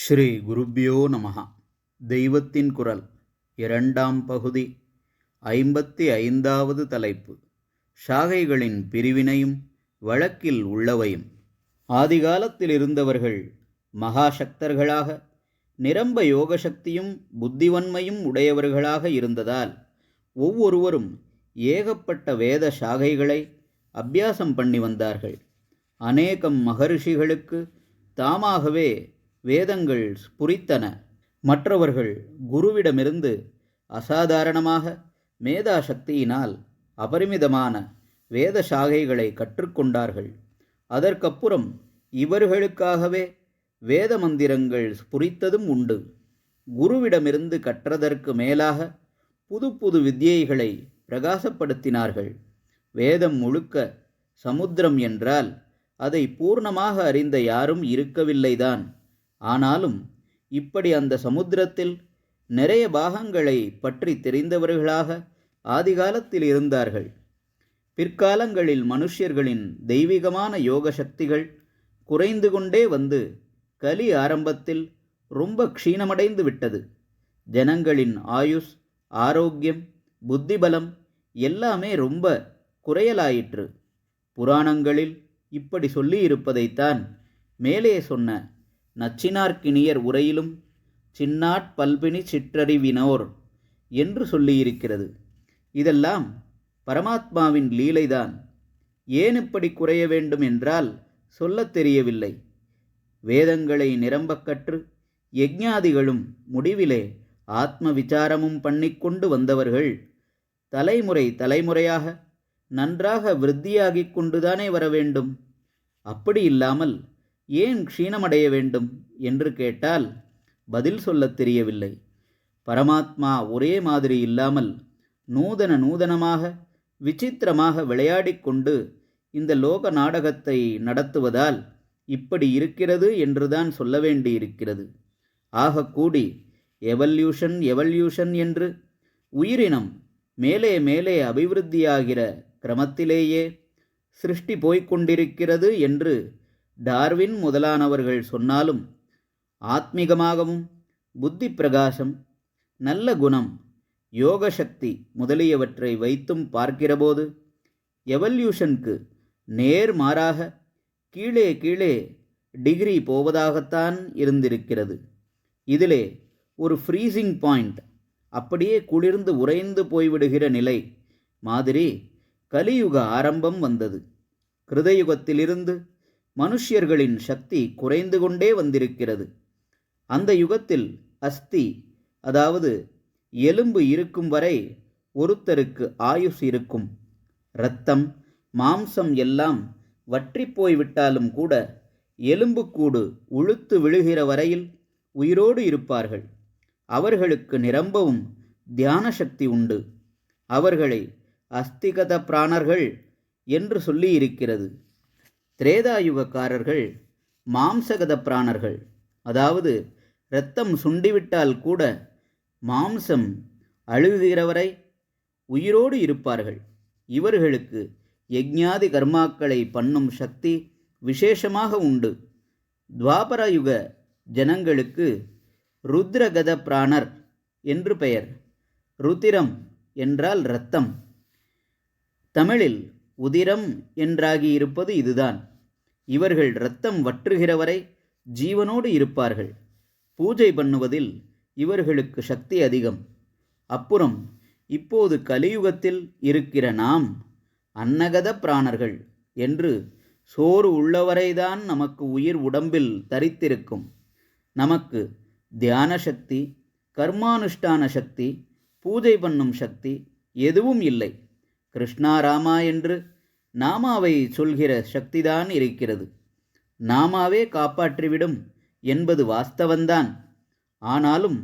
ஸ்ரீ குருப்யோ நமஹ. தெய்வத்தின் குரல் இரண்டாம் பகுதி 55வது தலைப்பு. ஷாகைகளின் பிரிவினையும் வழக்கில் உள்ளவையும். ஆதிகாலத்தில் இருந்தவர்கள் மகாசக்தர்களாக நிரம்ப யோகசக்தியும் புத்திவன்மையும் உடையவர்களாக இருந்ததால் ஒவ்வொருவரும் ஏகப்பட்ட வேத ஷாகைகளை அபியாசம் பண்ணி வந்தார்கள். அநேகம் மகரிஷிகளுக்கு தாமாகவே வேதங்கள் புரித்தன. மற்றவர்கள் குருவிடமிருந்து அசாதாரணமாக மேதா சக்தியினால் அபரிமிதமான வேத சாகைகளை கற்றுக்கொண்டார்கள். அதற்கப்புறம் இவர்களுக்காகவே வேத மந்திரங்கள் புரித்ததும் உண்டு. குருவிடமிருந்து கற்றதற்கு மேலாக புது புது வித்யைகளை பிரகாசப்படுத்தினார்கள். வேதம் முழுக்க சமுத்திரம் என்றால் அதை பூர்ணமாக அறிந்த யாரும் இருக்கவில்லைதான். ஆனாலும் இப்படி அந்த சமுத்திரத்தில் நிறைய பாகங்களை பற்றி தெரிந்தவர்களாக ஆதிகாலத்தில் இருந்தார்கள். பிற்காலங்களில் மனுஷர்களின் தெய்வீகமான யோக சக்திகள் குறைந்து கொண்டே வந்து கலி ஆரம்பத்தில் ரொம்ப க்ஷீணமடைந்து விட்டது. ஜனங்களின் ஆயுஷ், ஆரோக்கியம், புத்திபலம் எல்லாமே ரொம்ப குறையலாயிற்று. புராணங்களில் இப்படி சொல்லியிருப்பதைத்தான் மேலே சொன்ன நச்சினார்க்கினியர் உரையிலும் சின்னாட் பல்பினி சிற்றறிவினோர் என்று சொல்லியிருக்கிறது. இதெல்லாம் பரமாத்மாவின் லீலைதான். ஏன் இப்படி குறைய வேண்டும் என்றால் சொல்லத் தெரியவில்லை. வேதங்களை நிரம்பக் கற்று யஜ்ஞாதிகளும் முடிவிலே ஆத்ம விசாரமும் பண்ணிக்கொண்டு வந்தவர்கள் தலைமுறை தலைமுறையாக நன்றாக விருத்தியாகிக் கொண்டுதானே வர வேண்டும். அப்படி இல்லாமல் ஏன் க்ஷீணமடைய வேண்டும் என்று கேட்டால் பதில் சொல்லத் தெரியவில்லை. பரமாத்மா ஒரே மாதிரி இல்லாமல் நூதனமாக விசித்திரமாக விளையாடிக்கொண்டு இந்த லோக நாடகத்தை நடத்துவதால் இப்படி இருக்கிறது என்றுதான் சொல்ல வேண்டியிருக்கிறது. ஆக கூடி எவல்யூஷன் என்று உயிரினம் மேலே மேலே அபிவிருத்தியாகிற கிரமத்திலேயே சிருஷ்டி போய்கொண்டிருக்கிறது என்று டார்வின் முதலானவர்கள் சொன்னாலும், ஆத்மீகமாகவும் புத்தி பிரகாசம், நல்ல குணம், யோகசக்தி முதலியவற்றை வைத்தும் பார்க்கிறபோது எவல்யூஷனுக்கு நேர்மாறாக கீழே கீழே டிகிரி போவதாகத்தான் இருந்திருக்கிறது. இதிலே ஒரு ஃப்ரீசிங் பாயிண்ட், அப்படியே குளிர்ந்து உறைந்து போய்விடுகிற நிலை மாதிரி கலியுக ஆரம்பம் வந்தது. கிருதயுகத்திலிருந்து மனுஷர்களின் சக்தி குறைந்து கொண்டே வந்திருக்கிறது. அந்த யுகத்தில் அஸ்தி, அதாவது எலும்பு இருக்கும் வரை ஒருத்தருக்கு ஆயுஷ் இருக்கும். இரத்தம், மாம்சம் எல்லாம் வற்றி போய்விட்டாலும் கூட எலும்புக்கூடு உளுத்து விழுகிற வரையில் உயிரோடு இருப்பார்கள். அவர்களுக்கு நிரம்பவும் தியான சக்தி உண்டு. அவர்களை அஸ்திகத பிராணர்கள் என்று சொல்லியிருக்கிறது. திரேதாயுகக்காரர்கள் மாம்சகத பிராணர்கள், அதாவது இரத்தம் சுண்டிவிட்டால் கூட மாம்சம் அழுகிறவரை உயிரோடு இருப்பார்கள். இவர்களுக்கு யஜ்ஞாதி கர்மாக்களை பண்ணும் சக்தி விசேஷமாக உண்டு. துவாபரயுக ஜனங்களுக்கு ருத்ரகத பிராணர் என்று பெயர். ருத்திரம் என்றால் இரத்தம். தமிழில் உதிரம் என்றாகியிருப்பது இதுதான். இவர்கள் இரத்தம் வற்றுகிறவரை ஜீவனோடு இருப்பார்கள். பூஜை பண்ணுவதில் இவர்களுக்கு சக்தி அதிகம். அப்புறம் இப்போது கலியுகத்தில் இருக்கிற நாம் அன்னகத பிராணர்கள் என்று சோறு உள்ளவரைதான் நமக்கு உயிர் உடம்பில் தரித்திருக்கும். நமக்கு தியான சக்தி, கர்மானுஷ்டான சக்தி, பூஜை பண்ணும் சக்தி எதுவும் இல்லை. கிருஷ்ணா ராமா என்று நாமாவை சொல்கிற சக்திதான் இருக்கிறது. நாமாவே காப்பாற்றிவிடும் என்பது வாஸ்தவந்தான். ஆனாலும்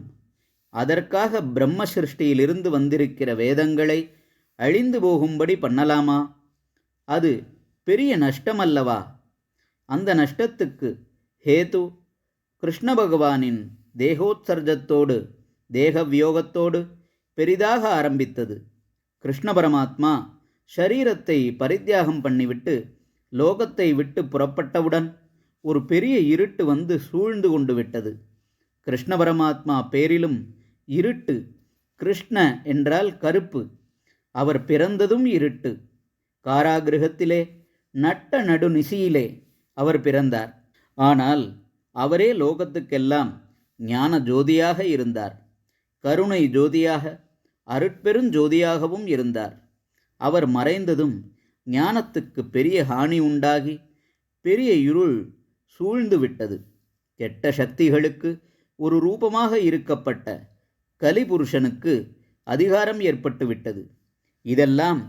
அதற்காக பிரம்ம சிருஷ்டியிலிருந்து வந்திருக்கிற வேதங்களை அழிந்து போகும்படி பண்ணலாமா? அது பெரிய நஷ்டமல்லவா? அந்த நஷ்டத்துக்கு ஹேது கிருஷ்ண பகவானின் தேகோத்சர்ஜத்தோடு தேகவியோகத்தோடு பெரிதாக ஆரம்பித்தது. கிருஷ்ண பரமாத்மா ஷரீரத்தை பரித்தியாகம் பண்ணிவிட்டு லோகத்தை விட்டு புறப்பட்டவுடன் ஒரு பெரிய இருட்டு வந்து சூழ்ந்து கொண்டு விட்டது. கிருஷ்ண பரமாத்மா பேரிலும் இருட்டு. கிருஷ்ண என்றால் கருப்பு. அவர் பிறந்ததும் இருட்டு. காராகிருகத்திலே நட்ட நடுநிசியிலே அவர் பிறந்தார். ஆனால் அவரே லோகத்துக்கெல்லாம் ஞான ஜோதியாக இருந்தார். கருணை ஜோதியாக, அருட்பெருஞ்சோதியாகவும் இருந்தார். அவர் மறைந்ததும் ஞானத்துக்கு பெரிய ஹானி உண்டாகி பெரிய இருள் சூழ்ந்து விட்டது. கெட்ட சக்திகளுக்கு ஒரு ரூபமாக இருக்கப்பட்ட கலிபுருஷனுக்கு அதிகாரம் ஏற்பட்டு விட்டது. இதெல்லாம்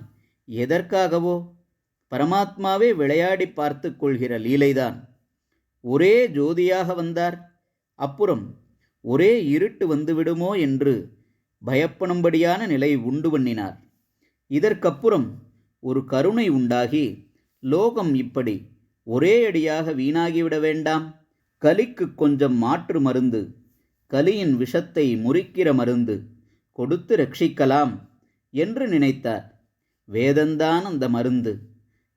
எதற்காகவோ பரமாத்மாவே விளையாடி பார்த்து கொள்கிற லீலைதான். ஒரே ஜோதியாக வந்தார், அப்புறம் ஒரே இருட்டு வந்துவிடுமோ என்று பயப்படும்படியான நிலை உண்டு பண்ணினார். இதற்கப்புறம் ஒரு கருணை உண்டாகி லோகம் இப்படி ஒரே அடியாக வீணாகிவிட வேண்டாம், கலிக்கு கொஞ்சம் மாற்று மருந்து, கலியின் விஷத்தை முறிக்கிற மருந்து கொடுத்து ரட்சிக்கலாம் என்று நினைத்தார். வேதந்தான் அந்த மருந்து.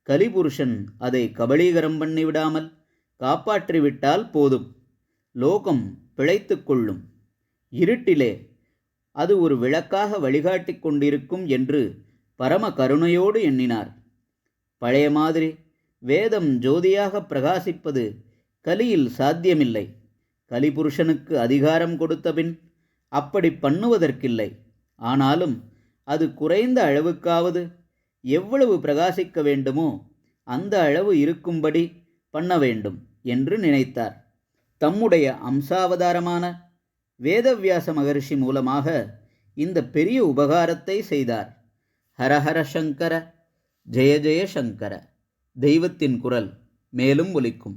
கலிபுருஷன் அதை கபளீகரம் பண்ணிவிடாமல் காப்பாற்றிவிட்டால் போதும், லோகம் பிழைத்து கொள்ளும். இருட்டிலே அது ஒரு விளக்காக வழிகாட்டி கொண்டிருக்கும் என்று பரம கருணையோடு எண்ணினார். பழைய மாதிரி வேதம் ஜோதியாக பிரகாசிப்பது கலியில் சாத்தியமில்லை. கலிபுருஷனுக்கு அதிகாரம் கொடுத்தபின் அப்படி பண்ணுவதற்கில்லை. ஆனாலும் அது குறைந்த அளவுக்காவது எவ்வளவு பிரகாசிக்க வேண்டுமோ அந்த அளவு இருக்கும்படி பண்ண வேண்டும் என்று நினைத்தார். தம்முடைய அம்சாவதாரமான வேதவியாச மகர்ஷி மூலமாக இந்த பெரிய உபகாரத்தை செய்தார். ஹரஹர சங்கர, ஜெய ஜெய சங்கர. தெய்வத்தின் குரல் மேலும் ஒலிக்கும்.